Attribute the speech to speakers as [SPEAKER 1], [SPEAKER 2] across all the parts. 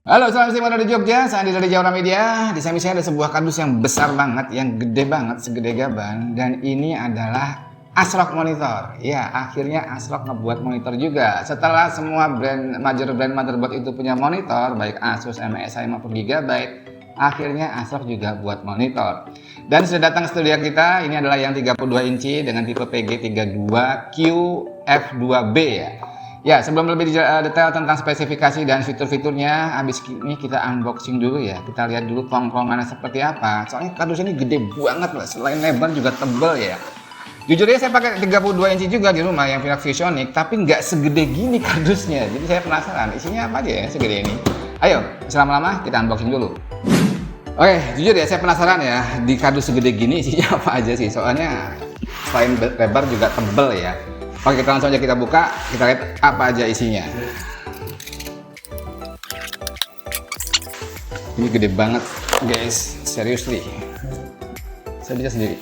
[SPEAKER 1] Halo, selamat siang dari Jogja. Saya Andi dari Jawa Media. Di samping saya ada sebuah kardus yang besar banget, yang gede banget, segede gaban. Dan ini adalah ASRock monitor. Ya, akhirnya ASRock ngebuat monitor juga. Setelah semua major brand motherboard itu punya monitor, baik Asus, MSI maupun Gigabyte, akhirnya ASRock juga buat monitor. Dan sudah datang ke studio kita. Ini adalah yang 32 inci dengan tipe PG32QF2B ya. Ya, sebelum lebih detail tentang spesifikasi dan fitur-fiturnya, habis ini kita unboxing dulu ya. Kita lihat dulu tongkrongannya seperti apa. Soalnya kardus ini gede banget lah, selain lebar juga tebel ya. Jujur ya, saya pakai 32 inci juga di rumah yang Vivxionic, tapi nggak segede gini kardusnya. Jadi saya penasaran, isinya apa aja ya segede ini. Ayo, selama-lama kita unboxing dulu. Oke, jujur ya, saya penasaran ya, di kardus segede gini isinya apa aja sih. Soalnya selain lebar juga tebel ya. Oke, kita langsung aja kita buka, kita lihat apa aja isinya. Ini gede banget, guys. Seriously. Saya bisa sendiri.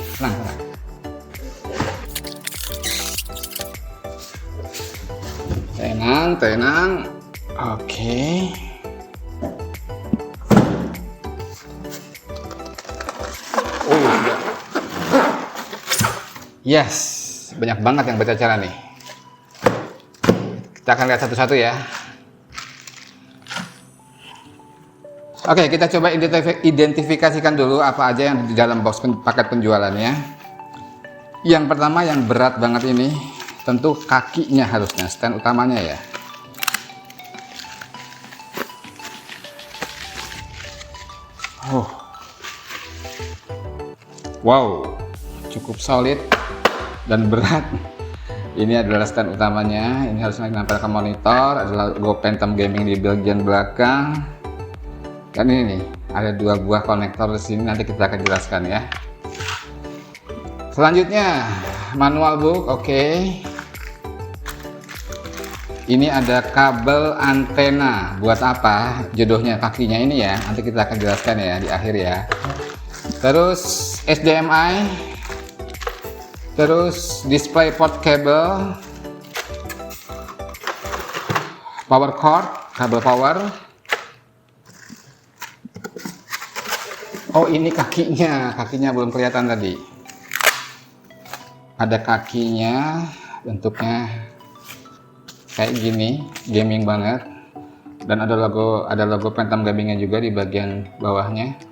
[SPEAKER 1] Tenang. Tenang. Oke. Oh, sudah. Yes. Banyak banget yang baca cara nih. Kita akan lihat satu-satu ya. Oke, kita coba identifikasikan dulu apa aja yang di dalam box paket penjualannya. Yang pertama yang berat banget ini, tentu kakinya harusnya, stand utamanya ya. Wow, cukup solid dan berat. Ini adalah stand utamanya. Ini harus menempel ke monitor. Ada logo Phantom Gaming di bagian belakang. Dan ini nih, ada dua buah konektor di sini. Nanti kita akan jelaskan ya. Selanjutnya manual book. Oke. Ini ada kabel antena. Buat apa? Jodohnya kakinya ini ya. Nanti kita akan jelaskan ya di akhir ya. Terus HDMI. Terus display port cable, power cord, kabel power. Oh, ini kakinya belum kelihatan tadi. Ada kakinya, bentuknya kayak gini, gaming banget. Dan ada logo Phantom Gamingnya juga di bagian bawahnya.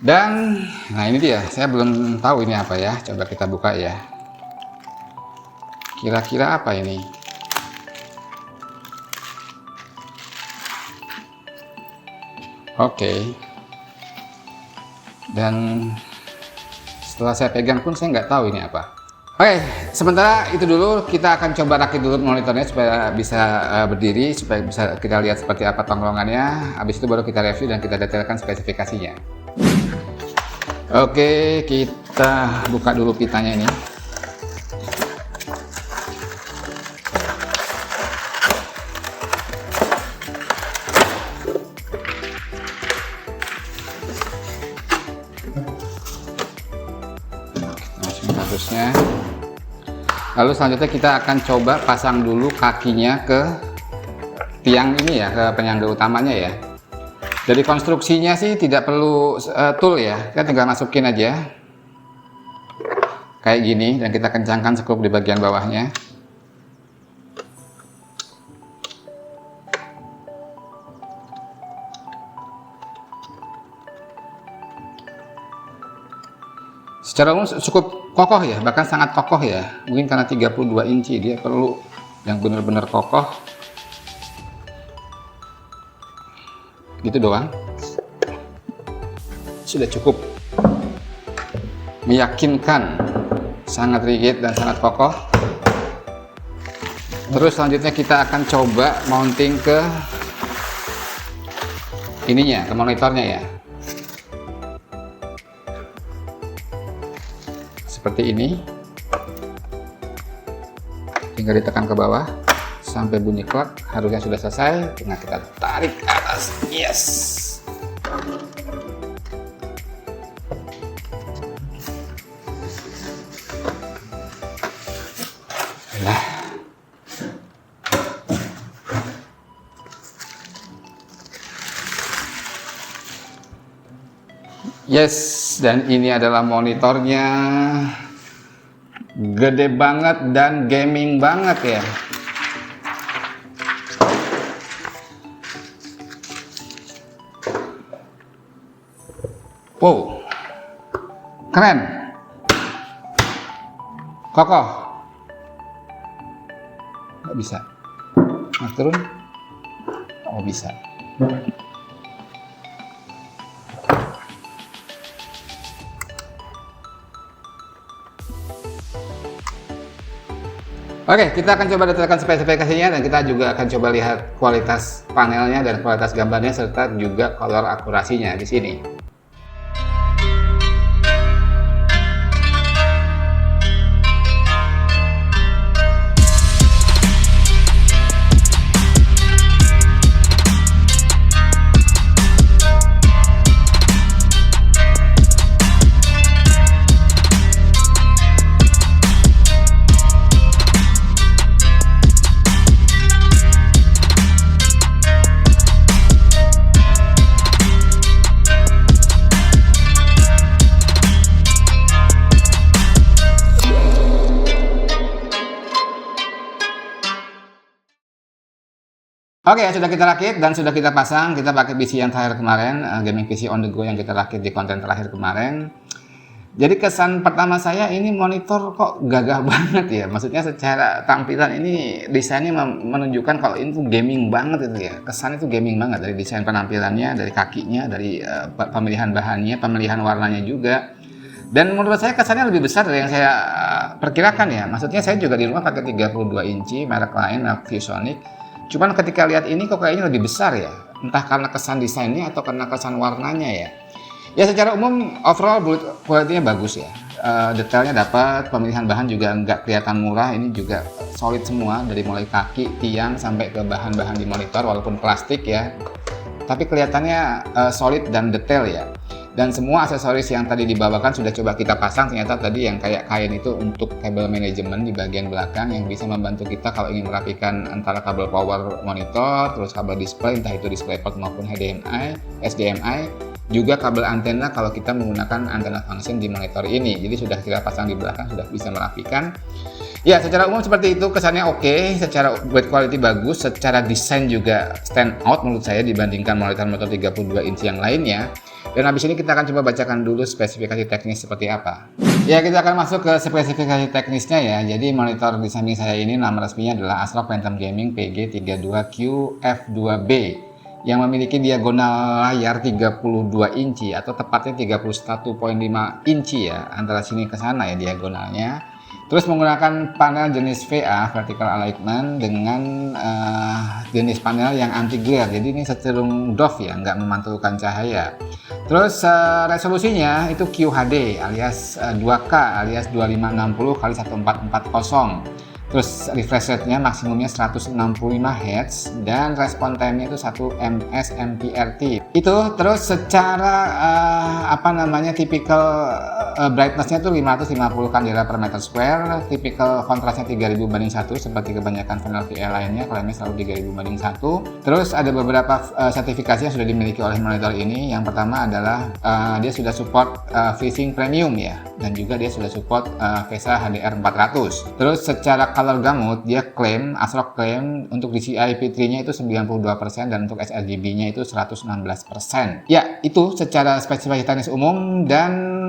[SPEAKER 1] Dan nah ini dia, saya belum tahu ini apa ya. Coba kita buka ya. Kira-kira apa ini? Oke. Dan setelah saya pegang pun saya nggak tahu ini apa. Oke, sementara itu dulu kita akan coba rakit dulu monitornya supaya bisa berdiri, supaya bisa kita lihat seperti apa tongkrongannya. Habis itu baru kita review dan kita detailkan spesifikasinya. Oke, kita buka dulu pitanya ini. Masukin kardusnya. Lalu selanjutnya kita akan coba pasang dulu kakinya ke tiang ini ya, ke penyangga utamanya ya. Jadi konstruksinya sih tidak perlu tool ya, kita tinggal masukin aja kayak gini dan kita kencangkan skrup di bagian bawahnya. Secara umum cukup kokoh ya, bahkan sangat kokoh ya. Mungkin karena 32 inci dia perlu yang benar-benar kokoh. Gitu doang, sudah cukup meyakinkan, sangat rigid dan sangat kokoh. Terus selanjutnya kita akan coba mounting ke ininya, ke monitornya ya, seperti ini. Tinggal ditekan ke bawah sampai bunyi klak, harusnya sudah selesai. Tinggal kita tarik ke atas. Yes. Nah, Yes, dan ini adalah monitornya. Gede banget dan gaming banget ya. Wow, keren, kokoh. Nggak bisa. Nah, turun. Oh, bisa. Oke, kita akan coba detailkan spesifikasinya dan kita juga akan coba lihat kualitas panelnya dan kualitas gambarnya serta juga color akurasinya di sini. Oke, sudah kita rakit dan sudah kita pasang. Kita pakai PC yang terakhir kemarin, gaming PC on the go yang kita rakit di konten terakhir kemarin. Jadi kesan pertama saya, ini monitor kok gagah banget ya. Maksudnya secara tampilan ini desainnya menunjukkan kalau ini tuh gaming banget itu ya. Kesannya tuh gaming banget dari desain penampilannya, dari kakinya, dari pemilihan bahannya, pemilihan warnanya juga. Dan menurut saya kesannya lebih besar dari yang saya perkirakan ya. Maksudnya saya juga di rumah pakai 32 inci merek lain, merek ViewSonic. Cuman ketika lihat ini kok kayaknya lebih besar ya. Entah karena kesan desainnya atau karena kesan warnanya ya. Ya secara umum overall build quality-nya bagus ya. Detailnya dapat, pemilihan bahan juga nggak kelihatan murah. Ini juga solid semua dari mulai kaki, tiang sampai ke bahan-bahan di monitor walaupun plastik ya. Tapi kelihatannya solid dan detail ya. Dan semua aksesoris yang tadi dibawakan sudah coba kita pasang, ternyata tadi yang kayak kain itu untuk kabel manajemen di bagian belakang yang bisa membantu kita kalau ingin merapikan antara kabel power monitor, terus kabel display, entah itu DisplayPort maupun HDMI, SDMI, juga kabel antena kalau kita menggunakan antena function di monitor ini. Jadi sudah kita pasang di belakang, sudah bisa merapikan. Ya, secara umum seperti itu, kesannya oke, secara build quality bagus, secara desain juga stand out menurut saya dibandingkan monitor-monitor 32 inci yang lainnya. Dan habis ini kita akan coba bacakan dulu spesifikasi teknis seperti apa. Ya, kita akan masuk ke spesifikasi teknisnya ya. Jadi monitor di samping saya ini nama resminya adalah ASRock Phantom Gaming PG32QF2B yang memiliki diagonal layar 32 inci atau tepatnya 31,5 inci ya, antara sini ke sana ya diagonalnya. Terus menggunakan panel jenis VA (Vertical Alignment) dengan jenis panel yang anti glare. Jadi ini cenderung doff ya, nggak memantulkan cahaya. Terus resolusinya itu QHD alias 2K alias 2560 x 1440. Terus refresh rate-nya maksimumnya 165 Hz dan respon time-nya itu 1 ms MPRT. Itu terus secara typical brightness-nya itu 550 candela per meter square, typical kontrasnya 3000:1 seperti kebanyakan panel VA lainnya, klaimnya selalu 3000:1. Terus ada beberapa sertifikasi yang sudah dimiliki oleh monitor ini. Yang pertama adalah dia sudah support FreeSync Premium ya, dan juga dia sudah support VESA HDR 400. Terus secara color gamut dia ASRock klaim untuk DCI P3-nya itu 92% dan untuk sRGB-nya itu 116%. Ya, itu secara spesifikasi teknis umum. Dan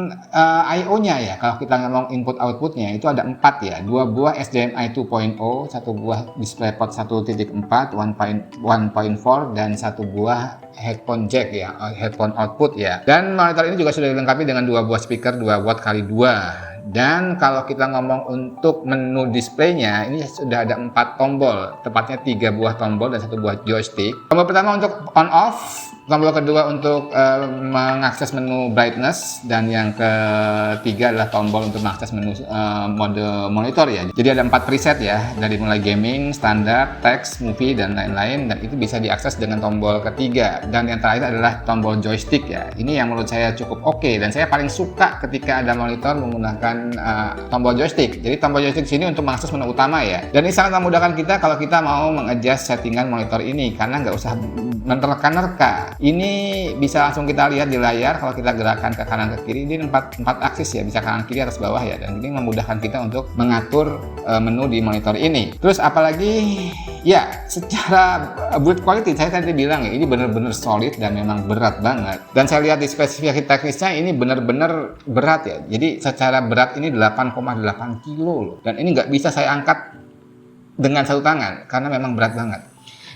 [SPEAKER 1] I/O-nya ya, kalau kita ngomong input outputnya itu ada 4 ya, 2 buah SDMI 2.0, 1 buah DisplayPort 1.4 1.4 dan 1 buah headphone jack ya, headphone output ya. Dan monitor ini juga sudah dilengkapi dengan 2 buah speaker 2 watt x 2. Dan kalau kita ngomong untuk menu displaynya, ini sudah ada 4 tombol, tepatnya 3 buah tombol dan 1 buah joystick. Tombol pertama untuk on off, tombol kedua untuk mengakses menu brightness, dan yang ketiga adalah tombol untuk mengakses menu mode monitor ya. Jadi ada 4 preset ya, dari mulai gaming, standar, text, movie, dan lain-lain, dan itu bisa diakses dengan tombol ketiga. Dan yang terakhir adalah tombol joystick ya. Ini yang menurut saya cukup oke, dan saya paling suka ketika ada monitor menggunakan tombol joystick. Jadi tombol joystick sini untuk mengakses menu utama ya. Dan ini sangat memudahkan kita kalau kita mau mengadjust settingan monitor ini, karena nggak usah menerka-nerka. Ini bisa langsung kita lihat di layar kalau kita gerakkan ke kanan ke kiri. Ini 4 aksis ya, bisa kanan kiri atas bawah ya, dan ini memudahkan kita untuk mengatur menu di monitor ini. Terus apalagi ya, secara build quality saya tadi bilang ya, ini benar-benar solid dan memang berat banget. Dan saya lihat di spesifikasi teknisnya ini benar-benar berat ya. Jadi secara berat ini 8,8 kilo loh. Dan ini nggak bisa saya angkat dengan satu tangan karena memang berat banget.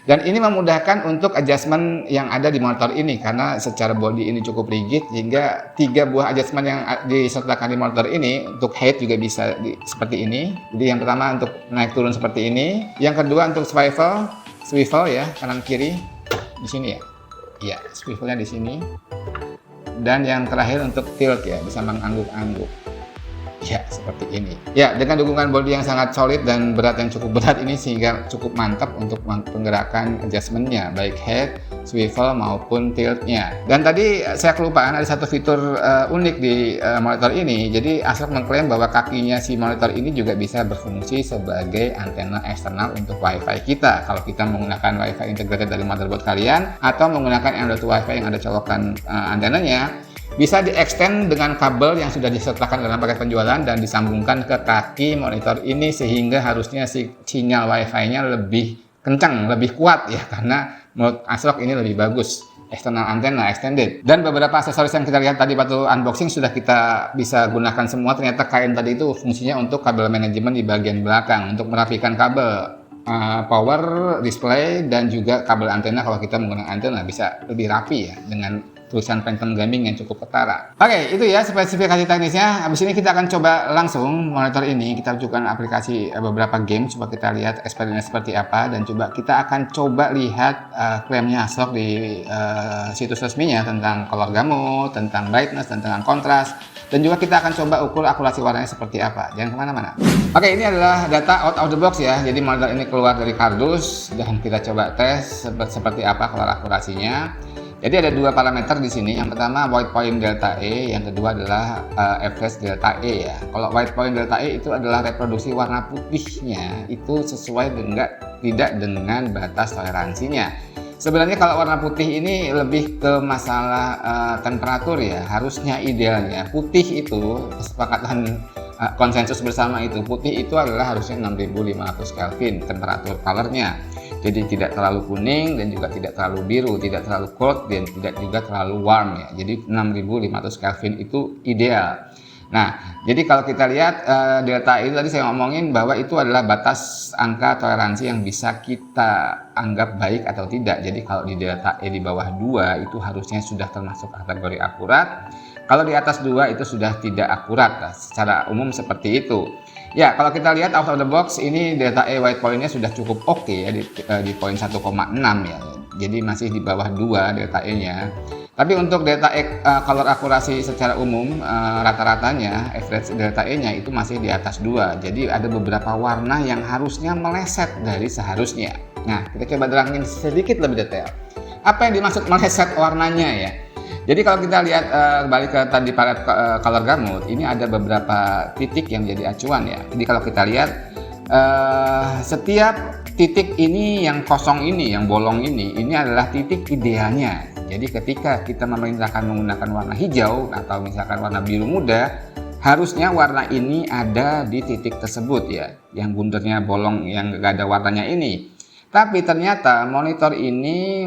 [SPEAKER 1] Dan ini memudahkan untuk adjustment yang ada di monitor ini karena secara body ini cukup rigid, hingga 3 buah adjustment yang disertakan di monitor ini. Untuk height juga bisa seperti ini. Jadi yang pertama untuk naik turun seperti ini. Yang kedua untuk swivel ya, kanan kiri di sini ya. Iya, swivelnya di sini. Dan yang terakhir untuk tilt ya, bisa mengangguk-angguk. Ya, seperti ini. Ya, dengan dukungan bodi yang sangat solid dan berat yang cukup berat ini, sehingga cukup mantap untuk penggerakan adjustmentnya, baik head, swivel maupun tiltnya. Dan tadi saya kelupaan ada satu fitur unik di monitor ini. Jadi ASRock mengklaim bahwa kakinya si monitor ini juga bisa berfungsi sebagai antena eksternal untuk WiFi kita. Kalau kita menggunakan WiFi integrated dari motherboard kalian atau menggunakan Android WiFi yang ada colokan antenanya, bisa di-extend dengan kabel yang sudah disertakan dalam paket penjualan dan disambungkan ke kaki monitor ini, sehingga harusnya sinyal Wi-Fi-nya lebih kencang, lebih kuat ya, karena menurut ASRock ini lebih bagus external antena extended. Dan beberapa aksesoris yang kita lihat tadi waktu unboxing sudah kita bisa gunakan semua. Ternyata kain tadi itu fungsinya untuk kabel manajemen di bagian belakang, untuk merapikan kabel power display dan juga kabel antena. Kalau kita menggunakan antena bisa lebih rapi ya, dengan tulisan Phantom Gaming yang cukup ketara. Oke, itu ya spesifikasi teknisnya. Habis ini kita akan coba langsung monitor ini. Kita butuhkan aplikasi beberapa game, coba kita lihat experience seperti apa, dan coba kita akan coba lihat klaimnya ASRock di situs resminya tentang color gamut, tentang brightness, dan tentang kontras. Dan juga kita akan coba ukur akurasi warnanya seperti apa. Jangan kemana-mana. Oke, ini adalah data out of the box ya. Jadi monitor ini keluar dari kardus dan kita coba tes seperti apa color akurasinya. Jadi ada 2 parameter di sini. Yang pertama white point delta E, yang kedua adalah average delta E ya. Kalau white point delta E itu adalah reproduksi warna putihnya itu sesuai tidak dengan batas toleransinya. Sebenarnya kalau warna putih ini lebih ke masalah temperatur ya. Harusnya idealnya putih itu, kesepakatan konsensus bersama itu, putih itu adalah harusnya 6500 Kelvin temperatur colornya. Jadi tidak terlalu kuning dan juga tidak terlalu biru, tidak terlalu cold dan tidak juga terlalu warm ya. Jadi 6500 Kelvin itu ideal. Nah, jadi kalau kita lihat delta E tadi saya ngomongin bahwa itu adalah batas angka toleransi yang bisa kita anggap baik atau tidak. Jadi kalau di delta E di bawah 2 itu harusnya sudah termasuk kategori akurat. Kalau di atas 2 itu sudah tidak akurat. Nah, secara umum seperti itu. Ya, kalau kita lihat out of the box ini delta E white point-nya sudah cukup oke ya, di poin 1,6 ya. Jadi masih di bawah 2 delta E-nya. Tapi untuk delta E color akurasi secara umum rata-ratanya average delta E-nya itu masih di atas 2. Jadi ada beberapa warna yang harusnya meleset dari seharusnya. Nah, kita coba terangin sedikit lebih detail. Apa yang dimaksud meleset warnanya ya? Jadi kalau kita lihat balik ke tadi palet color gamut, ini ada beberapa titik yang jadi acuan ya. Jadi kalau kita lihat setiap titik ini yang kosong ini, yang bolong ini adalah titik idealnya. Jadi ketika kita memerintahkan menggunakan warna hijau atau misalkan warna biru muda, harusnya warna ini ada di titik tersebut ya, yang bundernya bolong yang gak ada warnanya ini. Tapi ternyata monitor ini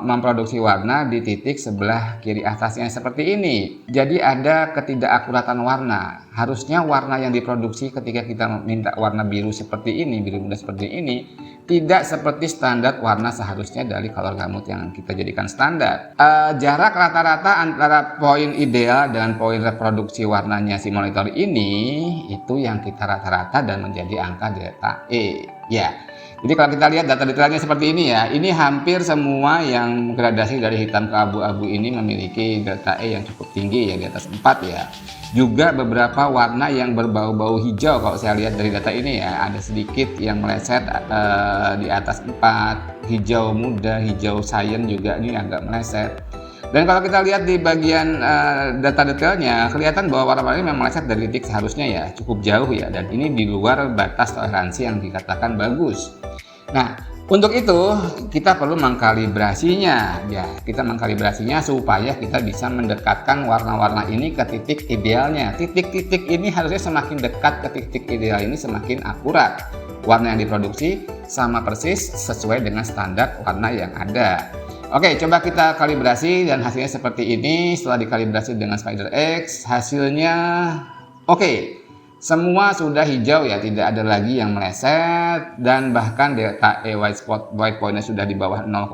[SPEAKER 1] memproduksi warna di titik sebelah kiri atasnya seperti ini. Jadi ada ketidakakuratan warna. Harusnya warna yang diproduksi ketika kita minta warna biru seperti ini, biru muda seperti ini, tidak seperti standar warna seharusnya dari color gamut yang kita jadikan standar. Jarak rata-rata antara poin ideal dan poin reproduksi warnanya si monitor ini itu yang kita rata-rata dan menjadi angka delta E. Ya. Jadi kalau kita lihat data detailnya seperti ini ya, ini hampir semua yang gradasi dari hitam ke abu-abu ini memiliki delta E yang cukup tinggi ya, di atas 4 ya. Juga beberapa warna yang berbau-bau hijau kalau saya lihat dari data ini ya, ada sedikit yang meleset di atas 4, hijau muda, hijau cyan juga ini agak meleset. Dan kalau kita lihat di bagian data detailnya, kelihatan bahwa warna-warna ini memang meleset dari titik seharusnya ya, cukup jauh ya, dan ini di luar batas toleransi yang dikatakan bagus. Nah, Untuk itu, kita perlu mengkalibrasinya. Ya, kita mengkalibrasinya supaya kita bisa mendekatkan warna-warna ini ke titik idealnya. Titik-titik ini harusnya semakin dekat ke titik ideal ini semakin akurat. Warna yang diproduksi sama persis sesuai dengan standar warna yang ada. Oke, coba kita kalibrasi dan hasilnya seperti ini. Setelah dikalibrasi dengan SpiderX, hasilnya oke. Semua sudah hijau ya, tidak ada lagi yang meleset, dan bahkan delta E white pointnya sudah di bawah 0,5,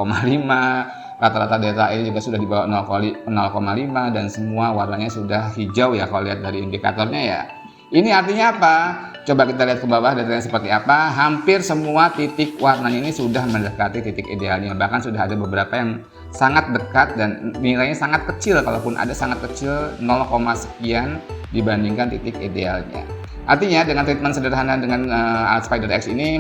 [SPEAKER 1] rata-rata delta E juga sudah di bawah 0,5, dan semua warnanya sudah hijau ya kalau lihat dari indikatornya ya. Ini artinya apa? Coba kita lihat ke bawah datanya seperti apa. Hampir semua titik warnanya ini sudah mendekati titik idealnya, bahkan sudah ada beberapa yang sangat dekat dan nilainya sangat kecil, kalaupun ada sangat kecil 0, sekian dibandingkan titik idealnya. Artinya dengan treatment sederhana dengan alat SpiderX ini,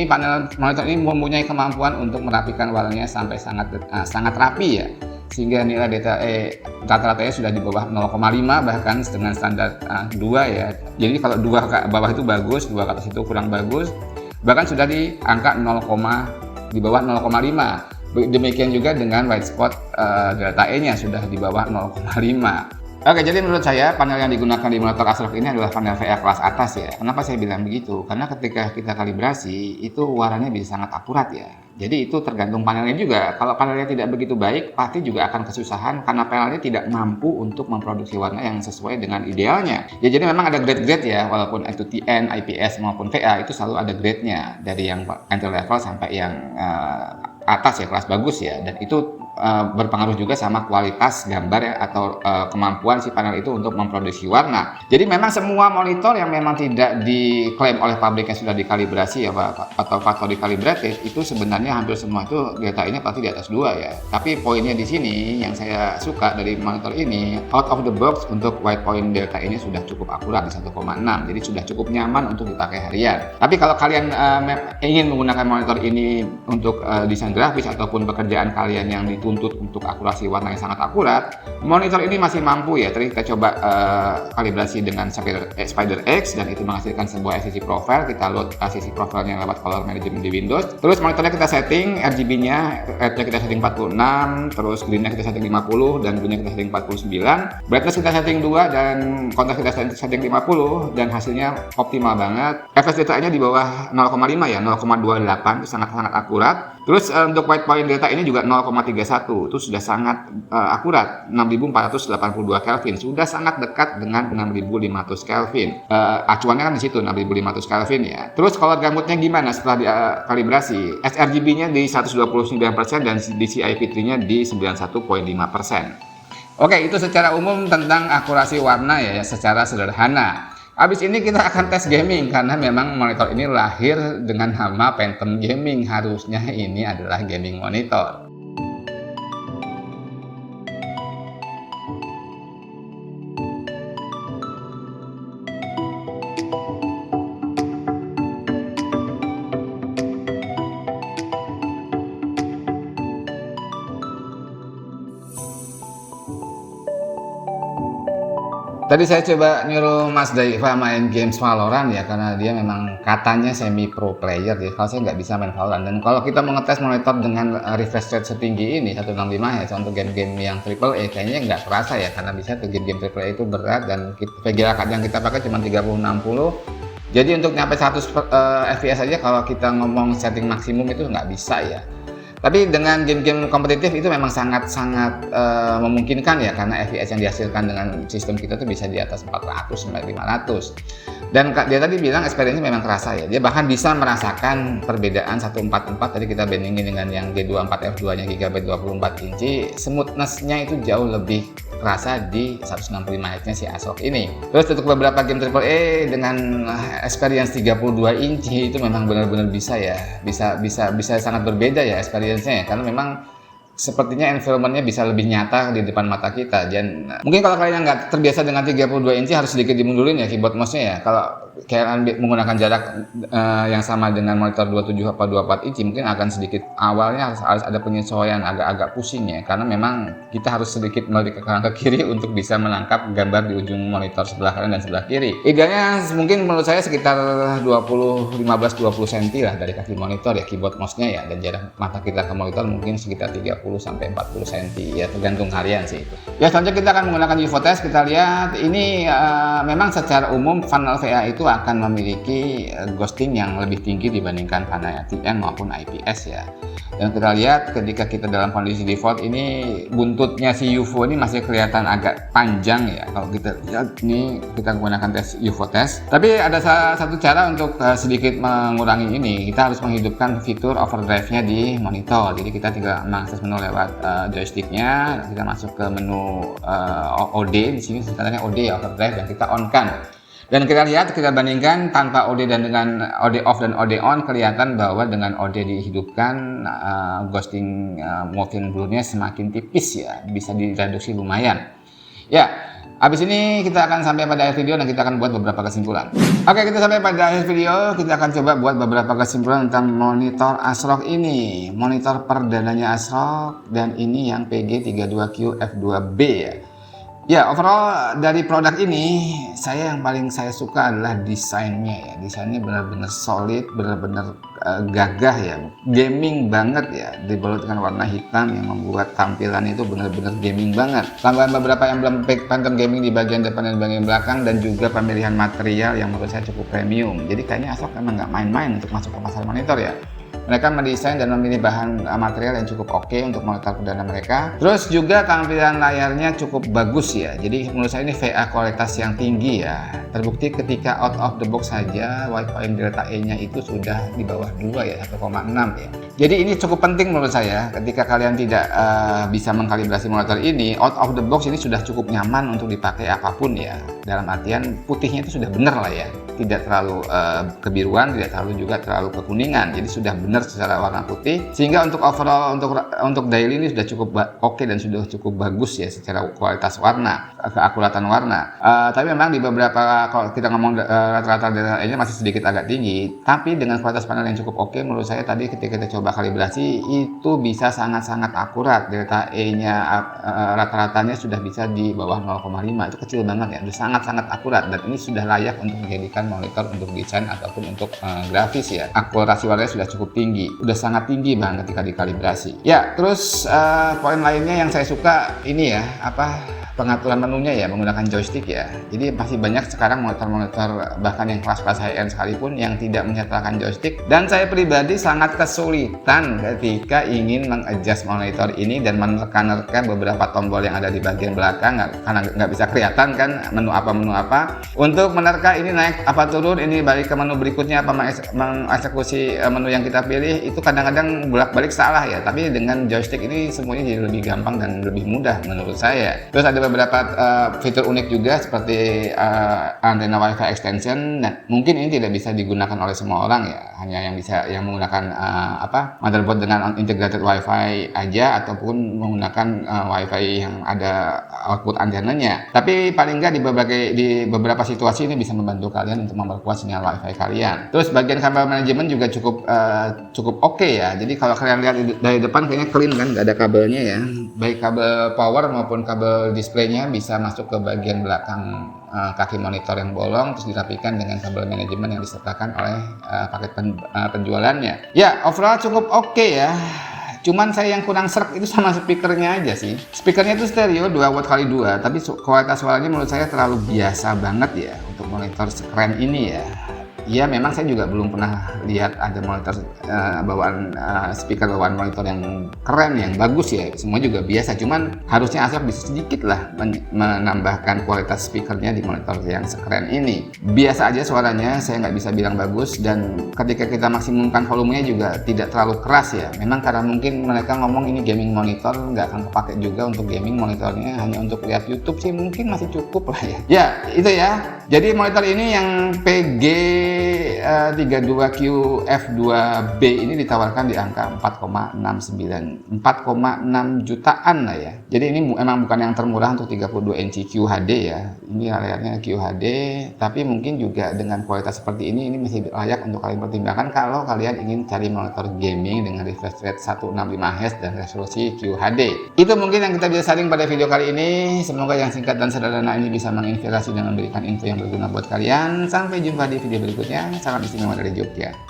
[SPEAKER 1] panel monitor ini mempunyai kemampuan untuk merapikan warnanya sampai sangat rapi ya, sehingga nilai delta E rata-ratanya sudah di bawah 0,5 bahkan dengan standar 2 ya. Jadi kalau 2 ke bawah itu bagus, 2 ke atas itu kurang bagus, bahkan sudah di angka 0, di bawah 0,5. Demikian juga dengan white spot delta E-nya sudah di bawah 0,5. Oke, jadi menurut saya panel yang digunakan di monitor Astrolog ini adalah panel VA kelas atas ya. Kenapa saya bilang begitu? Karena ketika kita kalibrasi itu warnanya bisa sangat akurat ya. Jadi itu tergantung panelnya juga. Kalau panelnya tidak begitu baik, pasti juga akan kesusahan karena panelnya tidak mampu untuk memproduksi warna yang sesuai dengan idealnya. Ya, jadi memang ada grade-grade ya, walaupun itu TN, IPS maupun VA itu selalu ada grade-nya, dari yang entry level sampai yang atas ya, kelas bagus ya, dan itu berpengaruh juga sama kualitas gambar ya, atau kemampuan si panel itu untuk memproduksi warna. Jadi memang semua monitor yang memang tidak diklaim oleh pabriknya sudah dikalibrasi ya atau factory calibrated, itu sebenarnya hampir semua itu delta-nya pasti di atas 2 ya. Tapi poinnya di sini yang saya suka dari monitor ini, out of the box untuk white point delta ini sudah cukup akurat di 1,6, jadi sudah cukup nyaman untuk dipakai harian. Tapi kalau kalian ingin menggunakan monitor ini untuk desain grafis ataupun pekerjaan kalian yang dituntut untuk akurasi warna yang sangat akurat, monitor ini masih mampu ya. Tadi kita coba kalibrasi dengan SpiderX dan itu menghasilkan sebuah ACC profile. Kita load ACC profilnya lewat color management di Windows. Terus monitornya kita setting RGB-nya, rednya kita setting 46, terus green-nya kita setting 50 dan blue-nya kita setting 49. Brightness kita setting 2 dan kontras kita setting 50 dan hasilnya optimal banget. Flash delta-nya di bawah 0,5 ya, 0,28 itu sangat-sangat akurat. Terus untuk white point delta ini juga 0,31, itu sudah sangat akurat, 6482 Kelvin, sudah sangat dekat dengan 6500 Kelvin. Acuannya kan di situ 6500 Kelvin ya. Terus color gambutnya gimana setelah dikalibrasi? sRGB-nya di 129% dan DCI-P3-nya di 91,5%. Oke, itu secara umum tentang akurasi warna ya, secara sederhana. Habis ini kita akan tes gaming karena memang monitor ini lahir dengan nama Phantom Gaming. Harusnya ini adalah gaming monitor. Tadi saya coba nyuruh Mas Daiva main games Valorant ya, karena dia memang katanya semi pro player ya. Kalau saya nggak bisa main Valorant, dan kalau kita mau ngetes monitor dengan refresh rate setinggi ini 165 ya, untuk game-game yang AAA kayaknya nggak terasa ya, karena bisa tuh game-game AAA itu berat dan VGA card yang kita pakai cuma 3060. Jadi untuk nyampe 100 fps aja kalau kita ngomong setting maksimum itu nggak bisa ya. Tapi dengan game-game kompetitif itu memang sangat-sangat memungkinkan ya, karena FPS yang dihasilkan dengan sistem kita tuh bisa di atas 400 sampai 500. Dan dia tadi bilang experience memang kerasa ya. Dia bahkan bisa merasakan perbedaan 144 tadi kita bandingin dengan yang G24F2-nya Gigabyte 24 inci, smoothness-nya itu jauh lebih kerasa di 165 Hz-nya si Astrolog ini. Terus untuk beberapa game AAA dengan experience 32 inci itu memang benar-benar bisa ya, bisa sangat berbeda ya experience-nya ya, karena memang sepertinya environment-nya bisa lebih nyata di depan mata kita. Dan mungkin kalau kalian nggak terbiasa dengan 32 inci harus sedikit dimundurin ya keyboard mouse-nya ya. Kalau kalian menggunakan jarak yang sama dengan monitor 27 atau 24 inci, mungkin akan sedikit awalnya harus ada penyesuaian, agak pusing ya, karena memang kita harus sedikit melirik ke kanan ke kiri untuk bisa menangkap gambar di ujung monitor sebelah kanan dan sebelah kiri. Idealnya mungkin menurut saya sekitar 15-20 cm lah dari kaki monitor ya keyboard mouse-nya ya, dan jarak mata kita ke monitor mungkin sekitar 30-40 cm ya, tergantung harian sih itu. Ya, selanjutnya kita akan menggunakan UFO test. Kita lihat ini memang secara umum funnel VA itu akan memiliki ghosting yang lebih tinggi dibandingkan panel TN maupun IPS ya. Dan kita lihat ketika kita dalam kondisi default ini buntutnya si UFO ini masih kelihatan agak panjang ya. Kalau kita lihat ini kita menggunakan tes UFO test. Tapi ada satu cara untuk sedikit mengurangi ini. Kita harus menghidupkan fitur overdrive-nya di monitor. Jadi kita tinggal mengakses menu lewat joysticknya. Kita masuk ke menu OD. Di sini sebenarnya OD ya, overdrive, dan kita on-kan. Dan kita lihat, kita bandingkan tanpa OD dan dengan OD off dan OD on, kelihatan bahwa dengan OD dihidupkan ghosting moving blur-nya semakin tipis ya, bisa direduksi lumayan. Ya, habis ini kita akan sampai pada akhir video dan kita akan buat beberapa kesimpulan. Oke, kita sampai pada akhir video, kita akan coba buat beberapa kesimpulan tentang monitor ASRock ini. Monitor perdananya ASRock, dan ini yang PG32Q F2B ya. Ya, overall dari produk ini yang paling saya suka adalah desainnya ya. Desainnya benar-benar solid, benar-benar gagah ya. Gaming banget ya. Dibalut dengan warna hitam yang membuat tampilan itu benar-benar gaming banget. Tambahan beberapa emblem Phantom Gaming di bagian depan dan bagian belakang, dan juga pemilihan material yang menurut saya cukup premium. Jadi kayaknya ASRock memang nggak main-main untuk masuk ke pasar monitor ya. Mereka mendesain dan memilih bahan material yang cukup oke untuk monitor perdana mereka. Terus juga tampilan layarnya cukup bagus ya. Jadi menurut saya ini VA kualitas yang tinggi ya. Terbukti ketika out of the box saja Wi-Fi Delta E-nya itu sudah di bawah 2 ya, 1,6 ya. Jadi ini cukup penting menurut saya ketika kalian tidak bisa mengkalibrasi monitor ini. Out of the box ini sudah cukup nyaman untuk dipakai apapun ya. Dalam artian putihnya itu sudah benar lah ya. Tidak terlalu kebiruan, tidak terlalu kekuningan. Jadi sudah benar secara warna putih, sehingga untuk overall untuk daily ini sudah cukup oke dan sudah cukup bagus ya secara kualitas warna, keakuratan warna. Tapi memang di beberapa, kalau kita ngomong rata-rata Delta E-nya masih sedikit agak tinggi, tapi dengan kualitas panel yang cukup oke menurut saya tadi ketika kita coba kalibrasi itu bisa sangat-sangat akurat. Delta E-nya rata-ratanya sudah bisa di bawah 0,5, itu kecil banget ya, itu sangat-sangat akurat, dan ini sudah layak untuk dijadikan monitor untuk desain ataupun untuk grafis ya. Akurasi warnanya sudah cukup tinggi, udah sangat tinggi banget ketika dikalibrasi. Ya, terus poin lainnya yang saya suka ini ya, pengaturan menunya ya menggunakan joystick ya. Jadi masih banyak sekarang monitor-monitor bahkan yang kelas-kelas high-end sekalipun yang tidak menyertakan joystick, dan saya pribadi sangat kesulitan ketika ingin mengadjust monitor ini dan menerka-nerka beberapa tombol yang ada di bagian belakang karena nggak bisa kelihatan kan menu apa. Untuk menerka ini naik apa turun, ini balik ke menu berikutnya apa, mengeksekusi menu yang kita pilih, itu kadang-kadang bolak-balik salah ya. Tapi dengan joystick ini semuanya jadi lebih gampang dan lebih mudah menurut saya. Terus ada beberapa fitur unik juga seperti antena Wi-Fi extension. Nah, mungkin ini tidak bisa digunakan oleh semua orang ya, hanya yang menggunakan motherboard dengan integrated Wi-Fi aja, ataupun menggunakan Wi-Fi yang ada output antenanya. Tapi paling nggak di beberapa situasi ini bisa membantu kalian untuk memperkuat sinyal Wi-Fi kalian. Terus bagian kabel manajemen juga cukup oke ya. Jadi kalau kalian lihat dari depan kayaknya clean kan, nggak ada kabelnya ya. Baik kabel power maupun kabel displaynya bisa masuk ke bagian belakang kaki monitor yang bolong, terus dirapikan dengan kabel manajemen yang disertakan oleh paket penjualannya. Ya, overall cukup oke ya. Cuman saya yang kurang serk itu sama speakernya aja sih. Speakernya itu stereo 2 watt kali 2, tapi kualitas suaranya menurut saya terlalu biasa banget ya untuk monitor sekeren ini ya. Ya memang saya juga belum pernah lihat ada monitor speaker bawaan monitor yang keren, yang bagus ya. Semua juga biasa, cuman harusnya ASRock bisa sedikit lah menambahkan kualitas speakernya di monitor yang sekeren ini. Biasa aja suaranya, saya nggak bisa bilang bagus, dan ketika kita maksimumkan volumenya juga tidak terlalu keras ya. Memang karena mungkin mereka ngomong ini gaming monitor, nggak akan kepake juga untuk gaming, monitornya hanya untuk lihat YouTube sih mungkin masih cukup lah ya. Ya itu ya. Jadi monitor ini yang PG 32QF2B ini ditawarkan di angka 4,6 jutaan lah ya. Jadi ini emang bukan yang termurah untuk 32 inci QHD ya. Ini layarnya QHD, tapi mungkin juga dengan kualitas seperti ini masih layak untuk kalian pertimbangkan kalau kalian ingin cari monitor gaming dengan refresh rate 165 Hz dan resolusi QHD. Itu mungkin yang kita bisa sharing pada video kali ini. Semoga yang singkat dan sederhana ini bisa menginspirasi dan memberikan info yang berguna buat kalian. Sampai jumpa di video berikutnya. Salam istimewa dari Jogja.